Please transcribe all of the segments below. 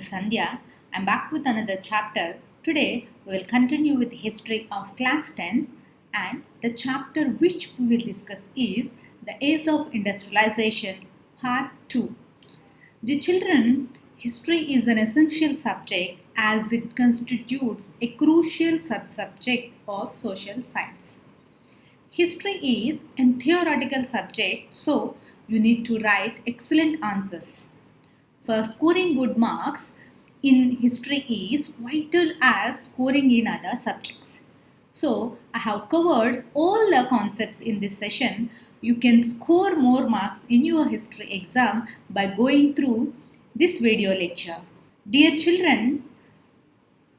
Sandhya. I'm back with another chapter. Today we will continue with history of class 10 and the chapter which we will discuss is the age of industrialization part 2. Dear children, history is an essential subject as it constitutes a crucial subsubject of social science. History is a theoretical subject, so you need to write excellent answers. For scoring good marks in history is vital as scoring in other subjects. So, I have covered all the concepts in this session. You can score more marks in your history exam by going through this video lecture. Dear children,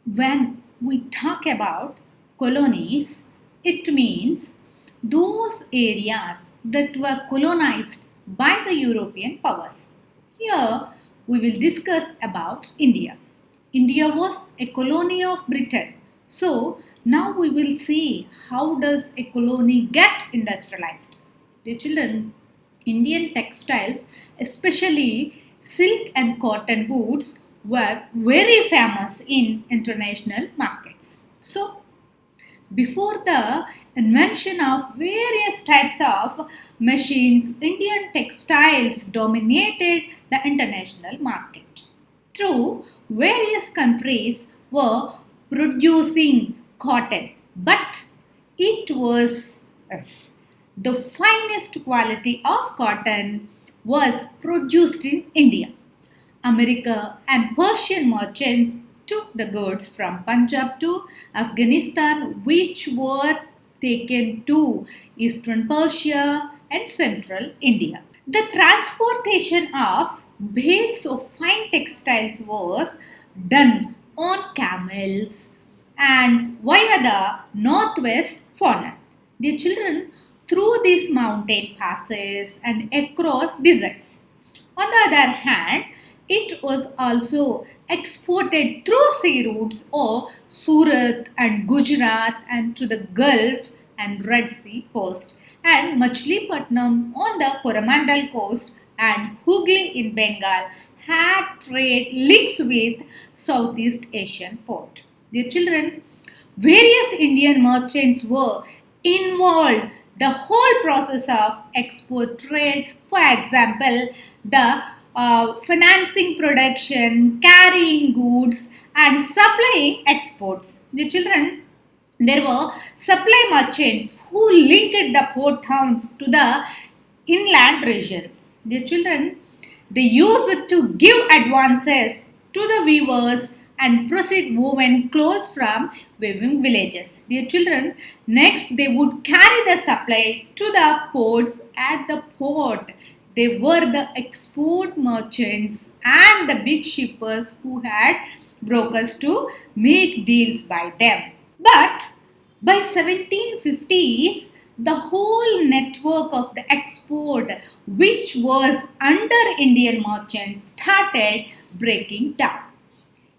when we talk about colonies, it means those areas that were colonized by the European powers. Here we will discuss about India. India was a colony of Britain. So now we will see how does a colony get industrialized. Dear children, Indian textiles, especially silk and cotton goods, were very famous in international markets. So before the invention of various types of machines, Indian textiles dominated the international market. True, various countries were producing cotton, but it was the finest quality of cotton was produced in India. America and Persian merchants took the goods from Punjab to Afghanistan, which were taken to eastern Persia and central India. The transportation of bales of fine textiles was done on camels and via the northwest funnel. Dear children, through these mountain passes and across deserts. On the other hand, it was also exported through sea routes of Surat and Gujarat and to the Gulf and Red Sea coast and Machilipatnam on the Coromandel coast and Hooghly in Bengal had trade links with Southeast Asian port. Dear children, various Indian merchants were involved the whole process of export trade. For example, the financing production, carrying goods and supplying exports. The children, there were supply merchants who linked the port towns to the inland regions. The children, they used to give advances to the weavers and proceed woven clothes from weaving villages. Dear children, next they would carry the supply to the ports at the port. They were the export merchants and the big shippers who had brokers to make deals by them. But by 1750s, the whole network of the export which was under Indian merchants started breaking down.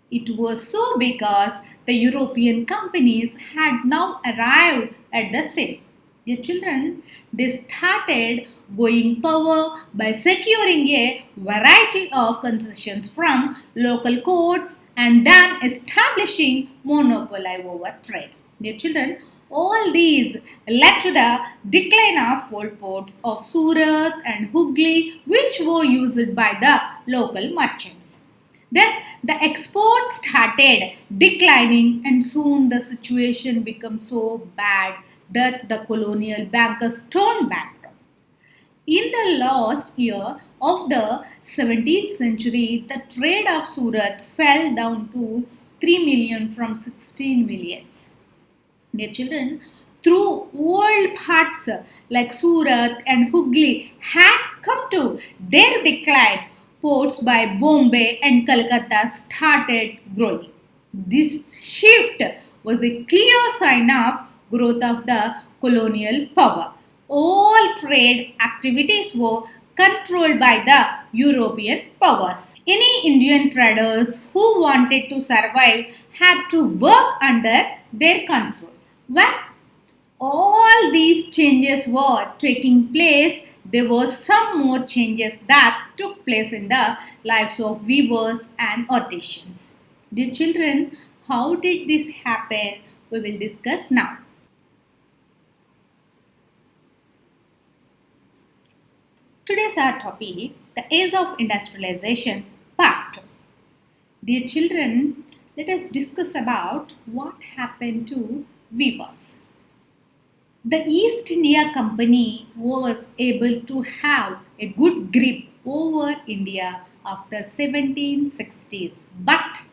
It was so because the European companies had now arrived at the scene. Dear children, they started going power by securing a variety of concessions from local courts and then establishing monopoly over trade. Dear children, all these led to the decline of old ports of Surat and Hooghly, which were used by the local merchants. Then the exports started declining and soon the situation became so bad that the colonial bankers turned bankrupt. In the last year of the 17th century, the trade of Surat fell down to 3 million from 16 millions. Dear children, through old parts like Surat and Hooghly had come to their decline, ports by Bombay and Calcutta started growing. This shift was a clear sign of growth of the colonial power. All trade activities were controlled by the European powers. Any Indian traders who wanted to survive had to work under their control. When all these changes were taking place, there were some more changes that took place in the lives of weavers and artisans. Dear children, how did this happen? We will discuss now. Today's our topic, the age of industrialization, part 2. Dear children, let us discuss about what happened to weavers. The East India Company was able to have a good grip over India after 1760s, but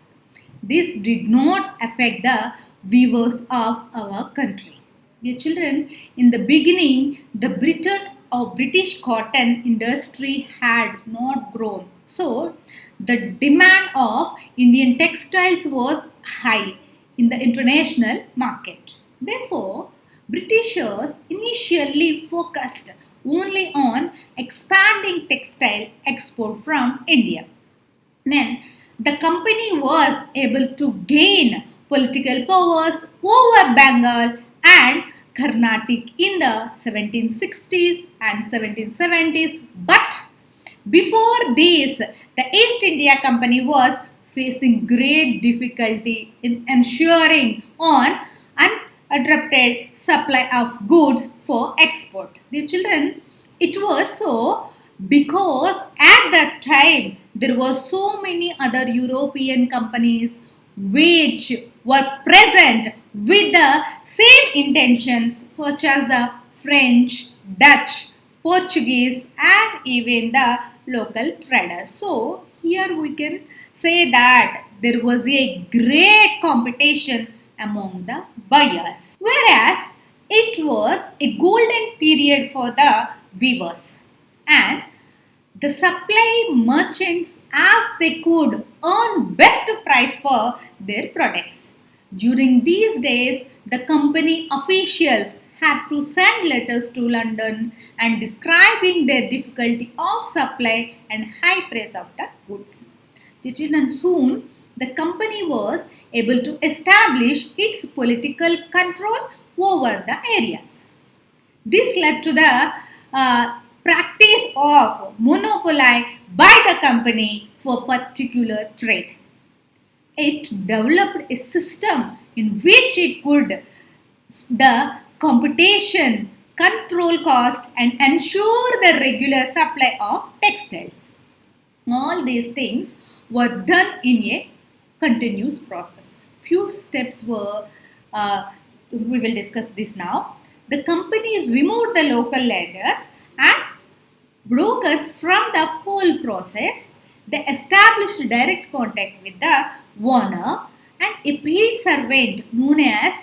this did not affect the weavers of our country. Dear children, in the beginning, the British cotton industry had not grown. So, the demand of Indian textiles was high in the international market. Therefore, Britishers initially focused only on expanding textile export from India. Then the company was able to gain political powers over Bengal and Carnatic in the 1760s and 1770s. But before this, the East India Company was facing great difficulty in ensuring on uninterrupted supply of goods for export. Dear children, it was so because at that time there were so many other European companies which were present with the same intentions, such as the French, Dutch, Portuguese, and even the local traders. So here we can say that there was a great competition among the buyers, whereas it was a golden period for the weavers, and the supply merchants as they could earn best price for their products. During these days, the company officials had to send letters to London and describing their difficulty of supply and high price of the goods. And soon the company was able to establish its political control over the areas. This led to the practice of monopoly by the company for particular trade. It developed a system in which it could the competition, control cost, and ensure the regular supply of textiles. All these things were done in a continuous process. Few steps were, we will discuss this now. The company removed the local leaders and brokers from the whole process. They established direct contact with the owner, and a paid servant known as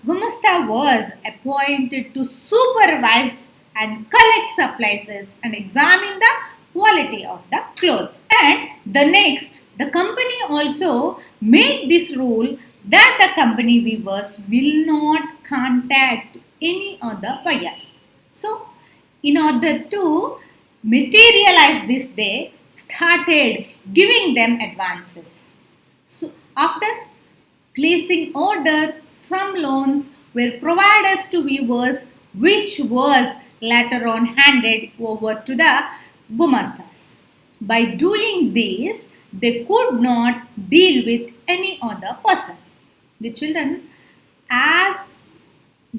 Gumasta was appointed to supervise and collect supplies and examine the quality of the cloth. And the company also made this rule that the company weavers will not contact any other buyer. So, in order to materialize this, they started giving them advances. So, after placing order, some loans were provided to weavers, which was later on handed over to the gumastas. By doing this, they could not deal with any other person. The children, as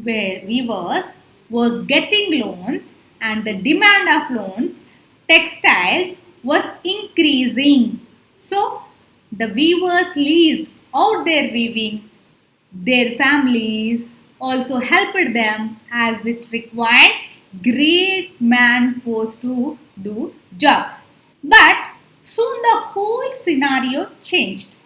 weavers were getting loans and the demand of loans, textiles was increasing. So, the weavers leased out their weaving. Their families also helped them as it required great man force to do jobs. But soon the whole scenario changed.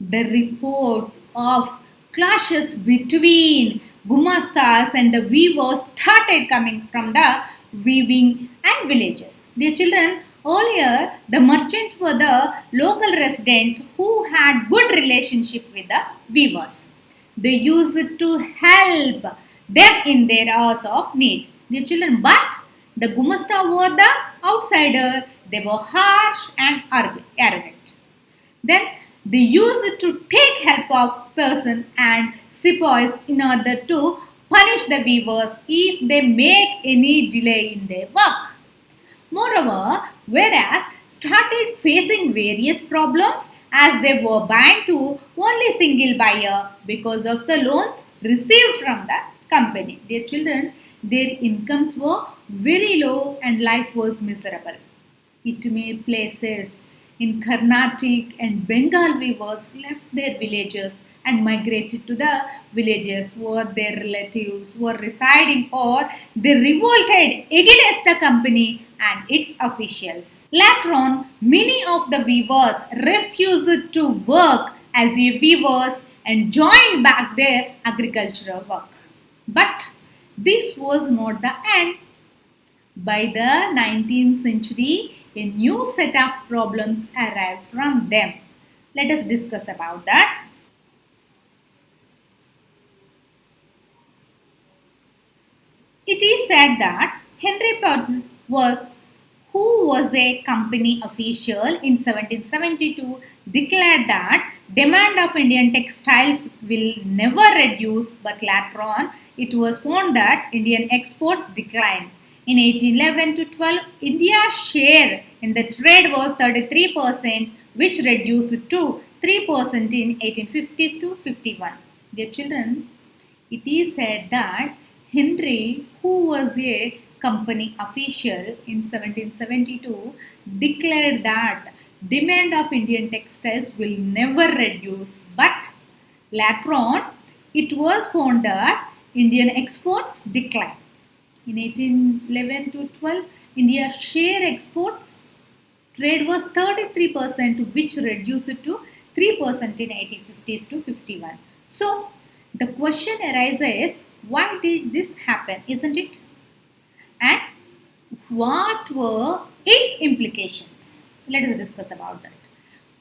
The reports of clashes between gumastas and the weavers started coming from the weaving and villages. Dear children, earlier the merchants were the local residents who had good relationship with the weavers. They used it to help them in their hours of need. Dear children, but the gumasta were the outsider. They were harsh and arrogant. Then they used it to take help of person and sepoys in order to punish the weavers if they make any delay in their work. Moreover, whereas started facing various problems as they were bound to only single buyer because of the loans received from the company. Dear children, their incomes were very low and life was miserable. It may places in Carnatic and Bengal weavers left their villages and migrated to the villages where their relatives were residing, or they revolted against the company and its officials. Later on, many of the weavers refused to work as weavers and joined back their agricultural work. But this was not the end. By the 19th century, a new set of problems arrived from them. Let us discuss about that. It is said that Henry Purton who was a company official in 1772, declared that demand of Indian textiles will never reduce, but later on it was found that Indian exports declined. In 1811 to 12, India's share in the trade was 33%, which reduced to 3% in 1850s to 51. Dear children, it is said that Henry, who was a company official in 1772, declared that demand of Indian textiles will never reduce, but later on it was found that Indian exports declined. In 1811 to 12, India's share exports trade was 33%, which reduced to 3% in 1850s to 51. So, the question arises, why did this happen, isn't it? And what were its implications? Let us discuss about that.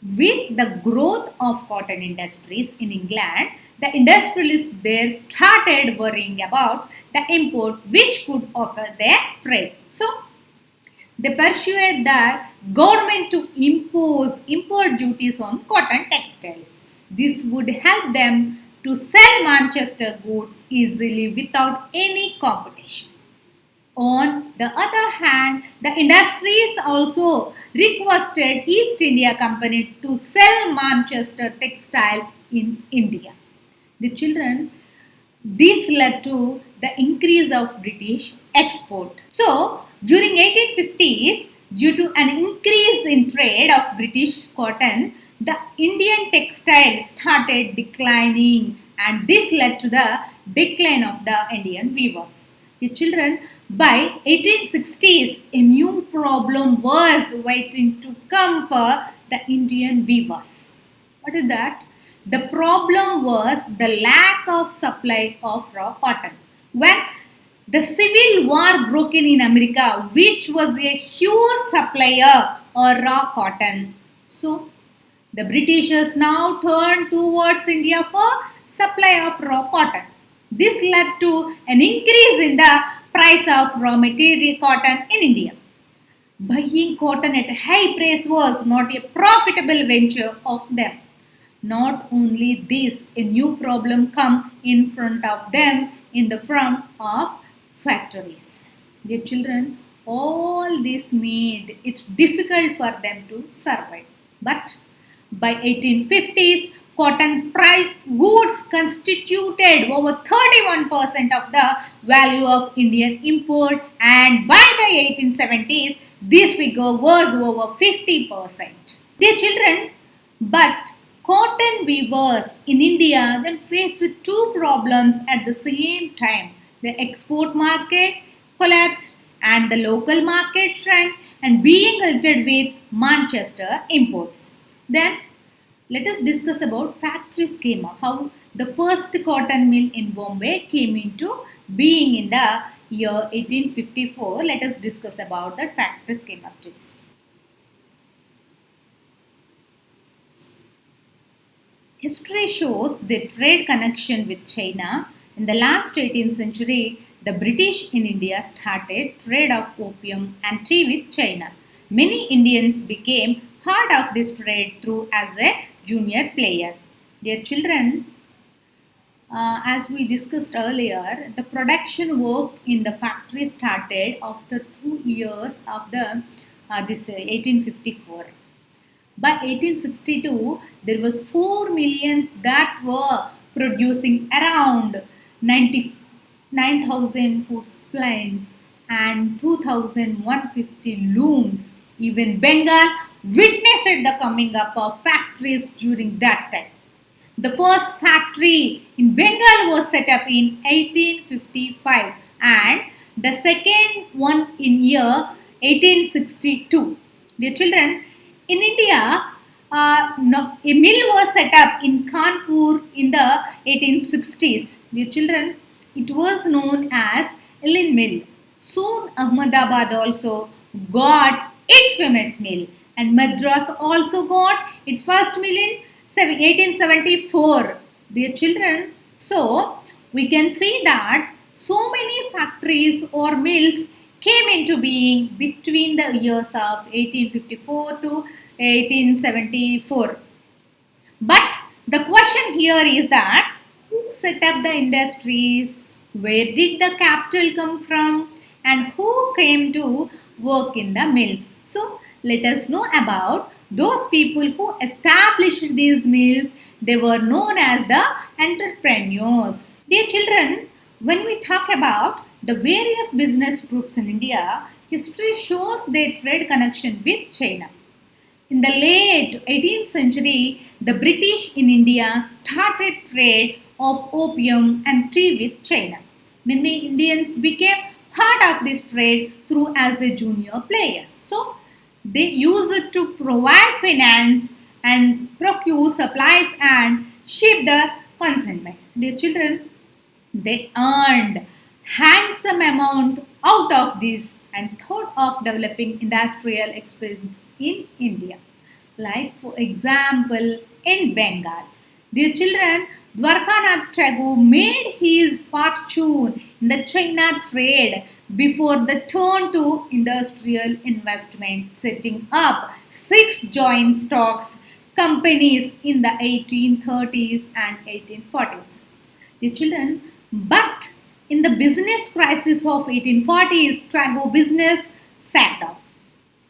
With the growth of cotton industries in England, the industrialists there started worrying about the import which could offer their trade. So, they pursued the government to impose import duties on cotton textiles. This would help them to sell Manchester goods easily without any competition. On the other hand, the industries also requested East India Company to sell Manchester textile in India. The children, this led to the increase of British export. So, during 1850s, due to an increase in trade of British cotton, the Indian textile started declining, and this led to the decline of the Indian weavers. The children, by 1860s, a new problem was waiting to come for the Indian weavers. What is that? The problem was the lack of supply of raw cotton. When the Civil War broke in America, which was a huge supplier of raw cotton. So, the Britishers now turned towards India for supply of raw cotton. This led to an increase in the price of raw material cotton in India. Buying cotton at a high price was not a profitable venture of them. Not only this, a new problem come in front of them in the front of factories. Dear children, all this made it difficult for them to survive. But by 1850s, cotton price goods constituted over 31% of the value of Indian import, and by the 1870s, this figure was over 50%. Dear children, but cotton weavers in India then faced two problems at the same time. The export market collapsed and the local market shrank and being halted with Manchester imports. Then let us discuss about factory schema, how the first cotton mill in Bombay came into being in the year 1854. Let us discuss about that factory schema, please. History shows the trade connection with China. In the last 18th century, the British in India started trade of opium and tea with China. Many Indians became part of this trade through as a junior player. Dear children, As we discussed earlier, the production work in the factory started after 2 years of the this 1854. By 1862, there was 4 millions that were producing around 99,000 food planes and 2,150 looms. Even Bengal witnessed the coming up of factories during that time. The first factory in Bengal was set up in 1855 and the second one in year 1862. Dear children, in India, a mill was set up in Kanpur in the 1860s. Dear children, it was known as Elin Mill. Soon Ahmedabad also got its famous mill and Madras also got its first mill in 1874. Dear children, so we can see that so many factories or mills came into being between the years of 1854 to 1874. But the question here is that who set up the industries, where did the capital come from, and who came to work in the mills? So let us know about those people who established these mills. They were known as the entrepreneurs. Dear children, when we talk about the various business groups in India, history shows their trade connection with China. In the late 18th century, the British in India started trade of opium and tea with China. Many Indians became part of this trade through as a junior players. So they use it to provide finance and procure supplies and ship the consignment. Dear children, they earned handsome amount out of this and thought of developing industrial experience in India. Like for example, in Bengal. Dear children, Dwarkanath Tagore made his fortune in the China trade before the turn to industrial investment, setting up 6 joint stocks companies in the 1830s and 1840s. Dear children, but in the business crisis of 1840s, Tagore business sat down.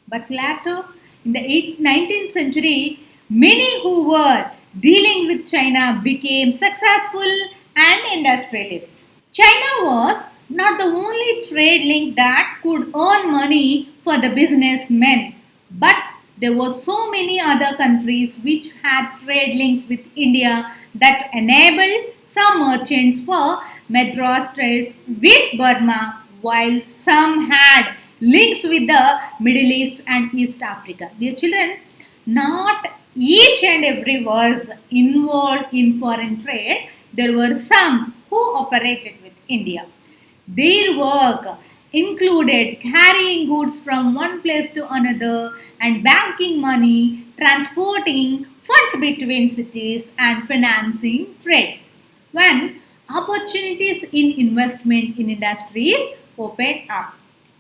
But later, in the 19th century, many who were dealing with China became successful and industrialists. China was not the only trade link that could earn money for the businessmen, but there were so many other countries which had trade links with India that enabled some merchants for Madras trades with Burma, while some had links with the Middle East and East Africa. Dear children, not each and every was involved in foreign trade. There were some who operated with India. Their work included carrying goods from one place to another and banking money, transporting funds between cities, and financing trades. When opportunities in investment in industries opened up,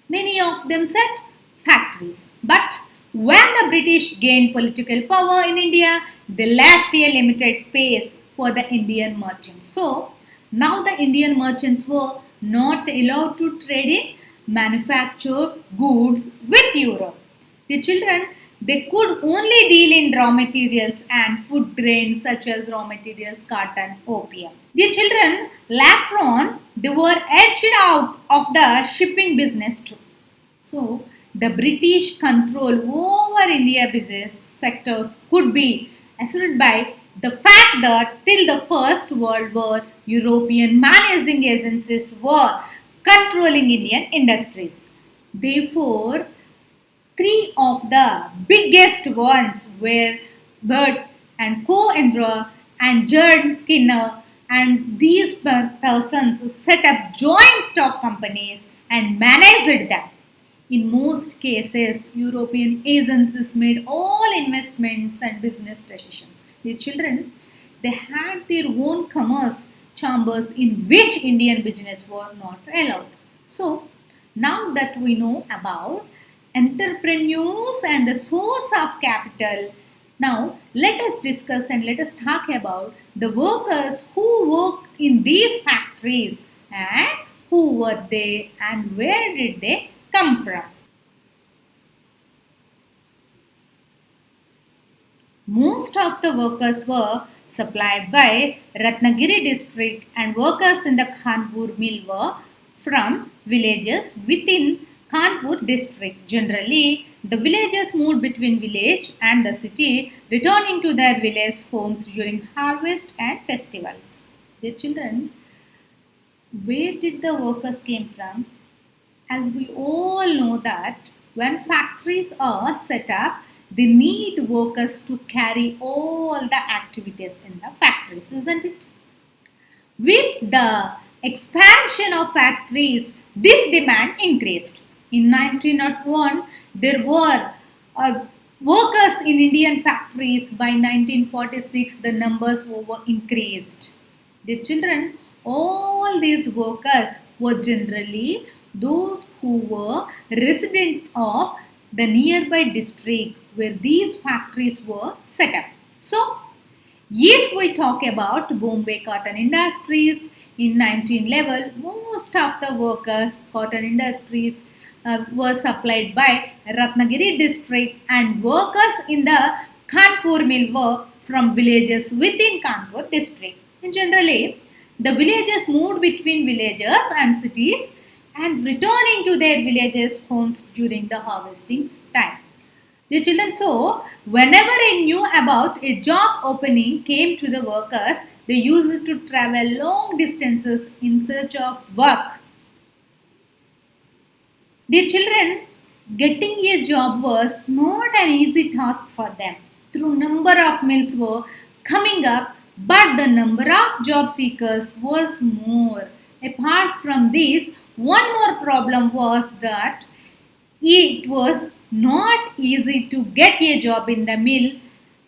many of them set factories. But when the British gained political power in India, they left a limited space for the Indian merchants. So now the Indian merchants were not allowed to trade in manufactured goods with Europe. The children, they could only deal in raw materials and food grains such as raw materials, cotton, opium. Dear children, later on, they were edged out of the shipping business too. So, the British control over India business sectors could be assured by the fact that till the First World War, European managing agencies were controlling Indian industries. Therefore, three of the biggest ones were Burt and Co. Indra and Jerd Skinner, and these persons set up joint stock companies and managed them. In most cases, European agencies made all investments and business decisions. Their children, they had their own commerce chambers in which Indian business were not allowed. So, now that we know about entrepreneurs and the source of capital, Now, let us discuss and let us talk about the workers who worked in these factories and who were they and where did they come from. Most of the workers were supplied by Ratnagiri district and workers in the Kanpur mill were from villages within Kanpur district. Generally, the villagers moved between village and the city, returning to their village homes during harvest and festivals. Dear children, where did the workers came from? As we all know that when factories are set up, they need workers to carry all the activities in the factories, isn't it? With the expansion of factories, this demand increased. In 1901, there were workers in Indian factories. By 1946, the numbers were increased. The children, all these workers were generally those who were resident of the nearby district where these factories were set up. So, if we talk about Bombay cotton industries in 1911, most of the workers cotton industries were supplied by Ratnagiri district and workers in the Kanpur mill were from villages within Kanpur district. And generally, the villagers moved between villages and cities and returning to their villages homes during the harvesting time. Dear children, so whenever a new about a job opening came to the workers, they used to travel long distances in search of work. Dear children, getting a job was not an easy task for them. Through number of mills were coming up, but the number of job seekers was more. Apart from this, one more problem was that it was not easy to get a job in the mill.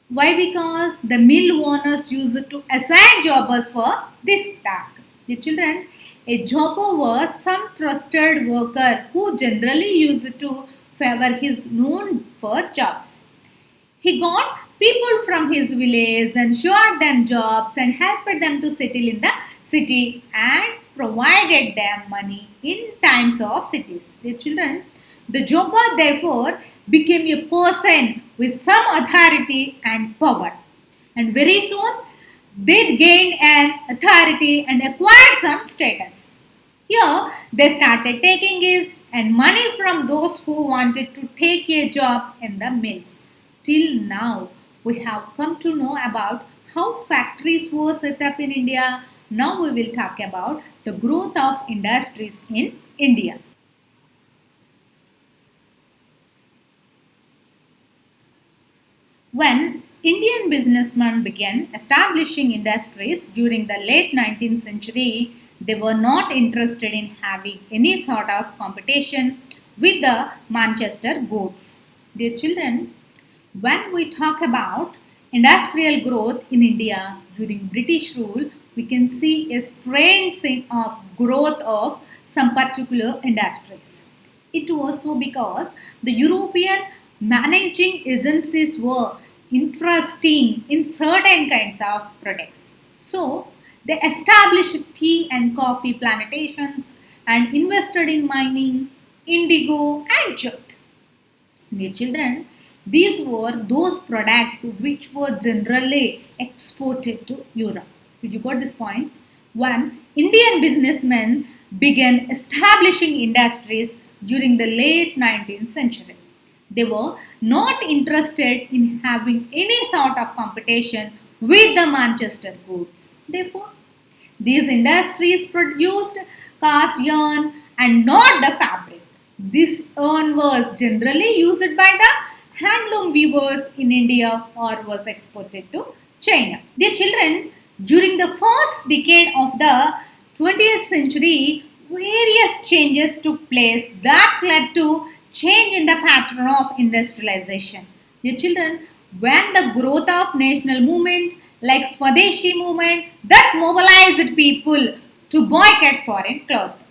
Why? Because the mill owners used to assign jobbers for this task. The children, a jobber was some trusted worker who generally used to favor his known for jobs. He got people from his village and showed them jobs and helped them to settle in the city and provided them money in times of cities. Their children, the jobber therefore became a person with some authority and power. And very soon they gained an authority and acquired some status. Here they started taking gifts and money from those who wanted to take a job in the mills. Till now, we have come to know about how factories were set up in India. Now we will talk about the growth of industries in India. When Indian businessmen began establishing industries during the late 19th century, they were not interested in having any sort of competition with the Manchester goods. Dear children, when we talk about industrial growth in India during British rule, we can see a strange scene of growth of some particular industries. It was so because the European managing agencies were interesting in certain kinds of products. So they established tea and coffee plantations and invested in mining, indigo and jute. Dear children, these were those products which were generally exported to Europe. Did you got this point? When Indian businessmen began establishing industries during the late 19th century, they were not interested in having any sort of competition with the Manchester goods. Therefore, these industries produced cast yarn and not the fabric. This yarn was generally used by the handloom weavers in India or was exported to China. Dear children, during the first decade of the 20th century, various changes took place that led to change in the pattern of industrialization. Dear children, when the growth of national movement like Swadeshi movement that mobilized people to boycott foreign cloth.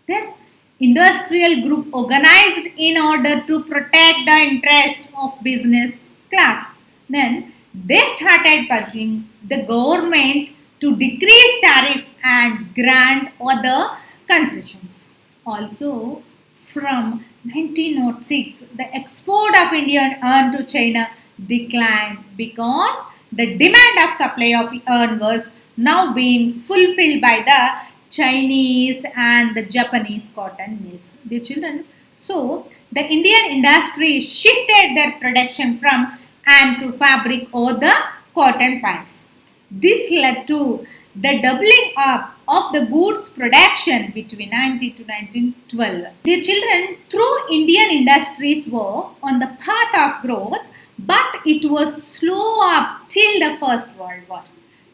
Then industrial group organized in order to protect the interest of business class. Then they started pushing the government to decrease tariff and grant other concessions. Also, from 1906, the export of Indian iron to China declined because the demand of supply of iron was now being fulfilled by the Chinese and the Japanese cotton mills. Dear children, so the Indian industry shifted their production from iron to fabric or the cotton pies. This led to the doubling up of the goods production between 19 to 1912. Dear children, through Indian industries were on the path of growth, but it was slow up till the First World War.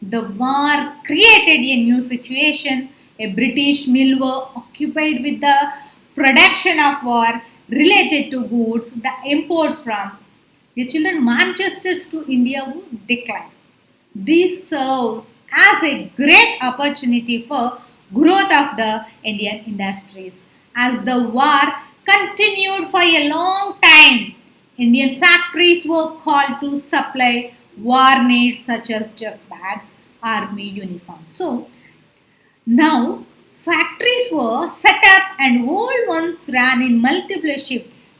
The war created a new situation. A British mill were occupied with the production of war related to goods, the imports from the children Manchester's to India would decline. This served as a great opportunity for growth of the Indian industries. As the war continued for a long time, Indian factories were called to supply war needs such as just bags, army uniforms. So now factories were set up and old ones ran in multiple shifts.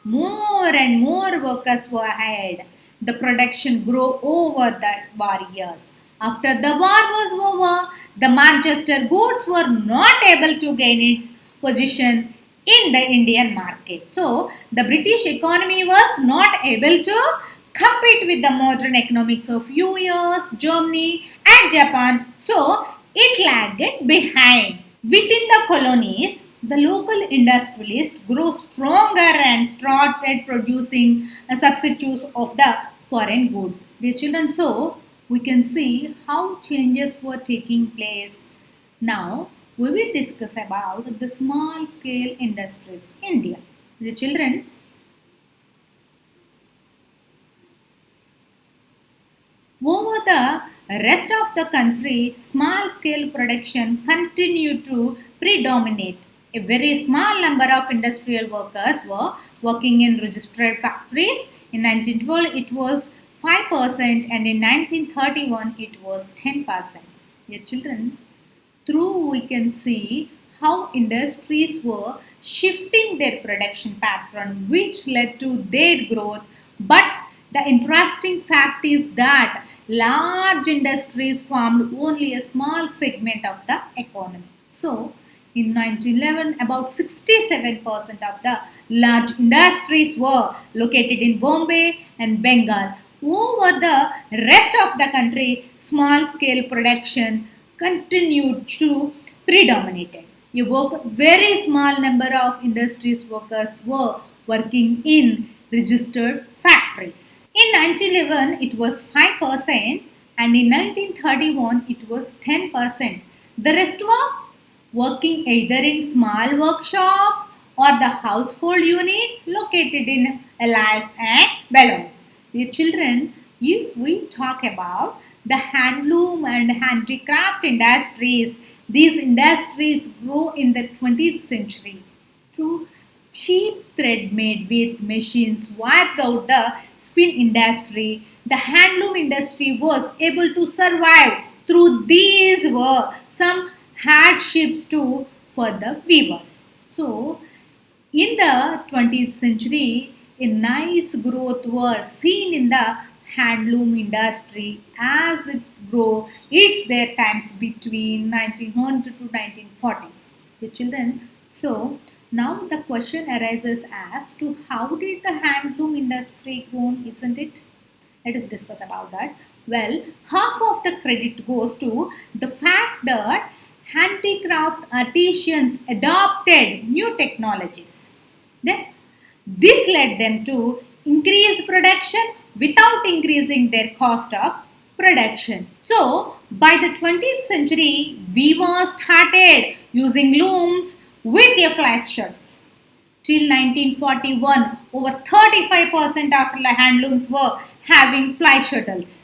More and more workers were hired. The production grew over the war years. After the war was over, the Manchester goods were not able to gain its position in the Indian market. So, the British economy was not able to compete with the modern economics of US, Germany and Japan. So, it lagged behind. Within the colonies, the local industrialists grew stronger and started producing substitutes of the foreign goods. Dear children, so we can see how changes were taking place. Now, we will discuss about the small scale industries in India. Dear children, over the rest of the country, small scale production continued to predominate. A very small number of industrial workers were working in registered factories. In 1912, it was 5%, and in 1931, it was 10%. Dear children, through we can see how industries were shifting their production pattern, which led to their growth. But the interesting fact is that large industries formed only a small segment of the economy. So, in 1911, about 67% of the large industries were located in Bombay and Bengal. Over the rest of the country, small scale production continued to predominate. Very small number of industries workers were working in registered factories. In 1911, it was 5%, and in 1931, it was 10%. The rest were working either in small workshops or the household units located in Alice and Balloons. Dear children, if we talk about the handloom and handicraft industries, these industries grew in the 20th century. Through cheap thread made with machines wiped out the spin industry, the handloom industry was able to survive. Through these were some hardships too for the weavers. So, in the 20th century, a nice growth was seen in the handloom industry as it grew. It's their times between 1900 to 1940s. The children. So now the question arises as to how did the handloom industry grow, isn't it? Let us discuss about that. Well, half of the credit goes to the fact that handicraft artisans adopted new technologies. Then this led them to increase production without increasing their cost of production. So, by the 20th century, weavers started using looms with their flash shirts. Till 1941, over 35% of handlooms were having fly shuttles.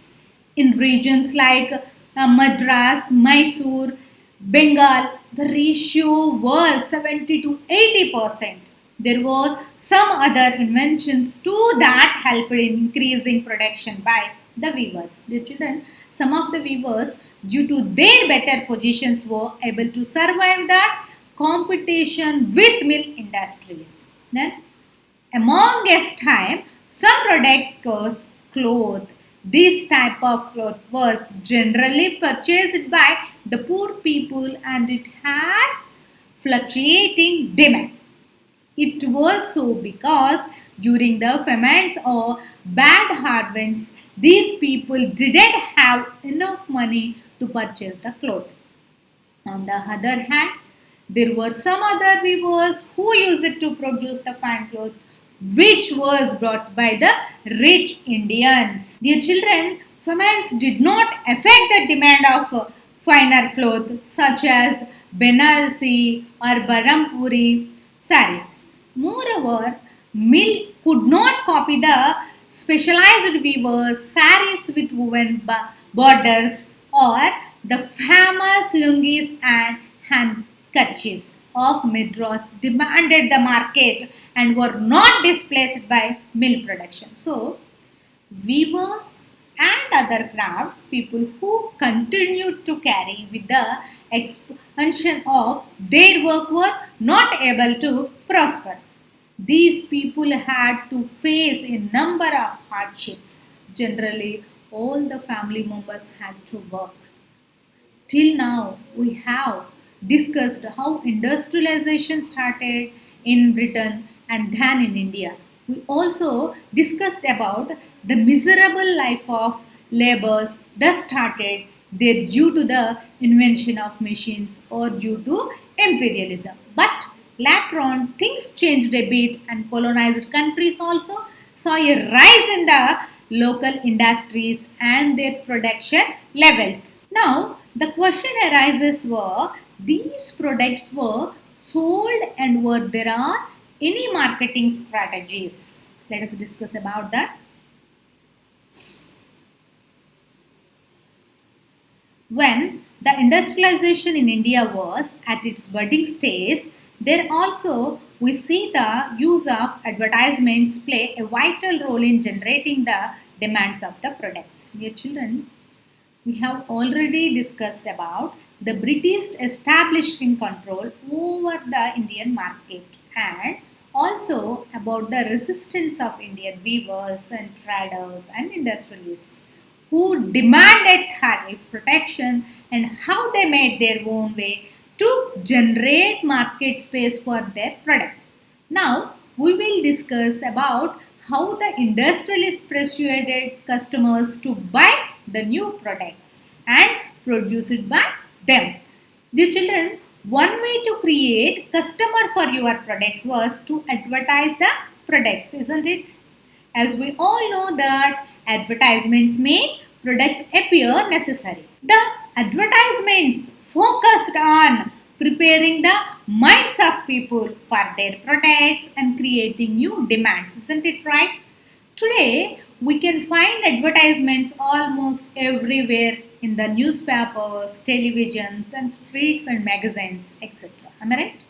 In regions like Madras, Mysore, Bengal, the ratio was 70 to 80%. There were some other inventions too that helped in increasing production by the weavers. Dear children, some of the weavers, due to their better positions, were able to survive that competition with mill industries. Then, amongst time, some products cost cloth. This type of cloth was generally purchased by the poor people and it has fluctuating demand. It was so because during the famines or bad harvests, these people didn't have enough money to purchase the cloth. On the other hand, there were some other weavers who used it to produce the fine cloth which was brought by the rich Indians. Dear children, famines did not affect the demand of finer cloth such as Benarsi or Barampuri saris. Moreover, mill could not copy the specialized weavers, saris with woven borders, or the famous lungis and handkerchiefs of Madras demanded the market and were not displaced by mill production. So, weavers and other crafts people who continued to carry with the expansion of their work were not able to prosper. These people had to face a number of hardships. Generally, all the family members had to work. Till now, we have discussed how industrialization started in Britain and then in India. We also discussed about the miserable life of laborers that started there due to the invention of machines or due to imperialism. But later on, things changed a bit, and colonized countries also saw a rise in the local industries and their production levels. Now, the question arises were these products were sold and were there are any marketing strategies? Let us discuss about that. When the industrialization in India was at its budding stage, there also we see the use of advertisements play a vital role in generating the demands of the products. Dear children, we have already discussed about the British establishing control over the Indian market and also about the resistance of Indian weavers and traders and industrialists who demanded tariff protection and how they made their own way to generate market space for their product. Now, we will discuss about how the industrialists persuaded customers to buy the new products and produce it by them. Dear children, one way to create customer for your products was to advertise the products, isn't it? As we all know that advertisements make products appear necessary. The advertisements focused on preparing the minds of people for their products and creating new demands, isn't it right? Today, we can find advertisements almost everywhere in the newspapers, televisions, and streets and magazines, etc. Am I right?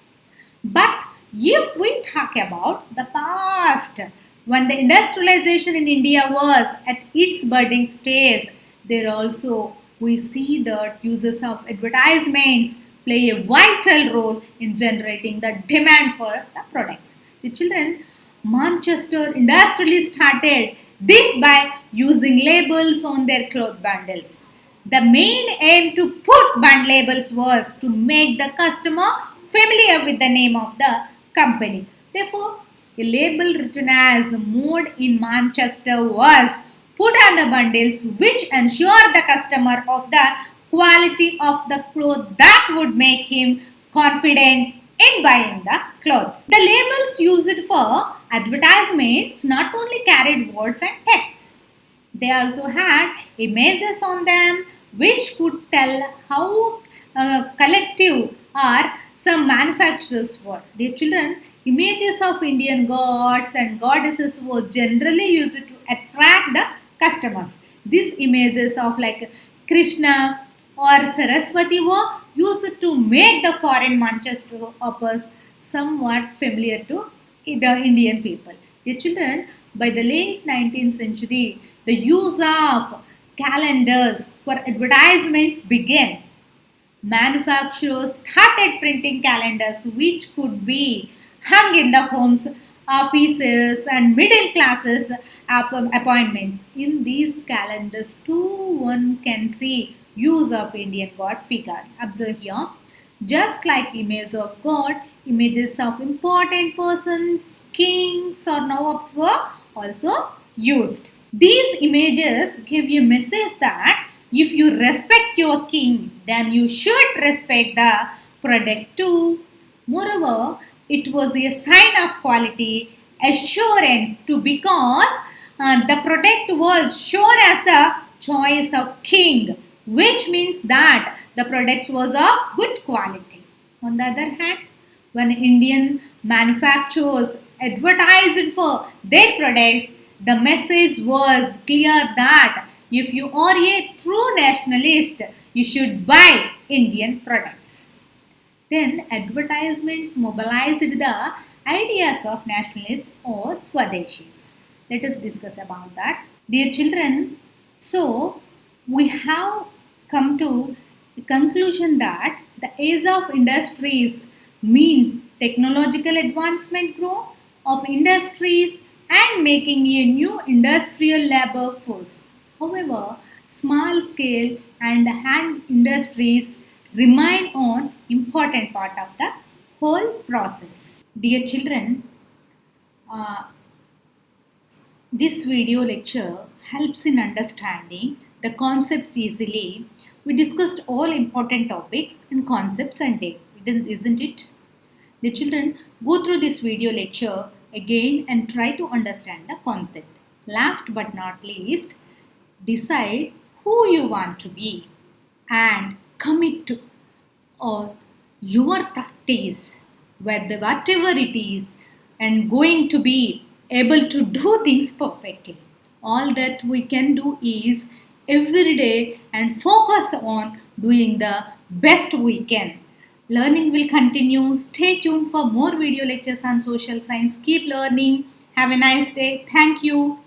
But if we talk about the past, when the industrialization in India was at its budding stage, there also we see that uses of advertisements play a vital role in generating the demand for the products. The children, Manchester industrially started this by using labels on their cloth bundles. The main aim to put band labels was to make the customer familiar with the name of the company. Therefore, a label written as mode in Manchester was put on the bundles which ensure the customer of the quality of the cloth that would make him confident in buying the cloth. The labels used for advertisements not only carried words and text, they also had images on them which could tell how collective or some manufacturers were. Dear children, images of Indian gods and goddesses were generally used to attract the customers. These images of like Krishna or Saraswati were used to make the foreign Manchester uppers somewhat familiar to the Indian people. The children, by the late 19th century, the use of calendars for advertisements began. Manufacturers started printing calendars which could be hung in the homes, offices, and middle classes appointments. In these calendars, too, one can see use of Indian god figure. Observe here, just like images of God, images of important persons, kings, or nawabs were also used. These images give you a message that if you respect your king, then you should respect the product too. Moreover, it was a sign of quality, assurance too, because the product was shown as the choice of king, which means that the product was of good quality. On the other hand, when Indian manufacturers advertised for their products, the message was clear that if you are a true nationalist, you should buy Indian products. Then advertisements mobilized the ideas of nationalists or Swadeshis. Let us discuss about that. Dear children, so we have come to the conclusion that the age of industries mean technological advancement growth of industries and making a new industrial labor force. However, small scale and hand industries remain an important part of the whole process. Dear children, uh, this video lecture helps in understanding the concepts easily. We discussed all important topics and concepts and dates, isn't it? The children go through this video lecture again and try to understand the concept. Last but not least, decide who you want to be and commit to or your practice, whatever it is, and going to be able to do things perfectly. All that we can do is every day and focus on doing the best we can. Learning will continue. Stay tuned for more video lectures on social science. Keep learning. Have a nice day. Thank you.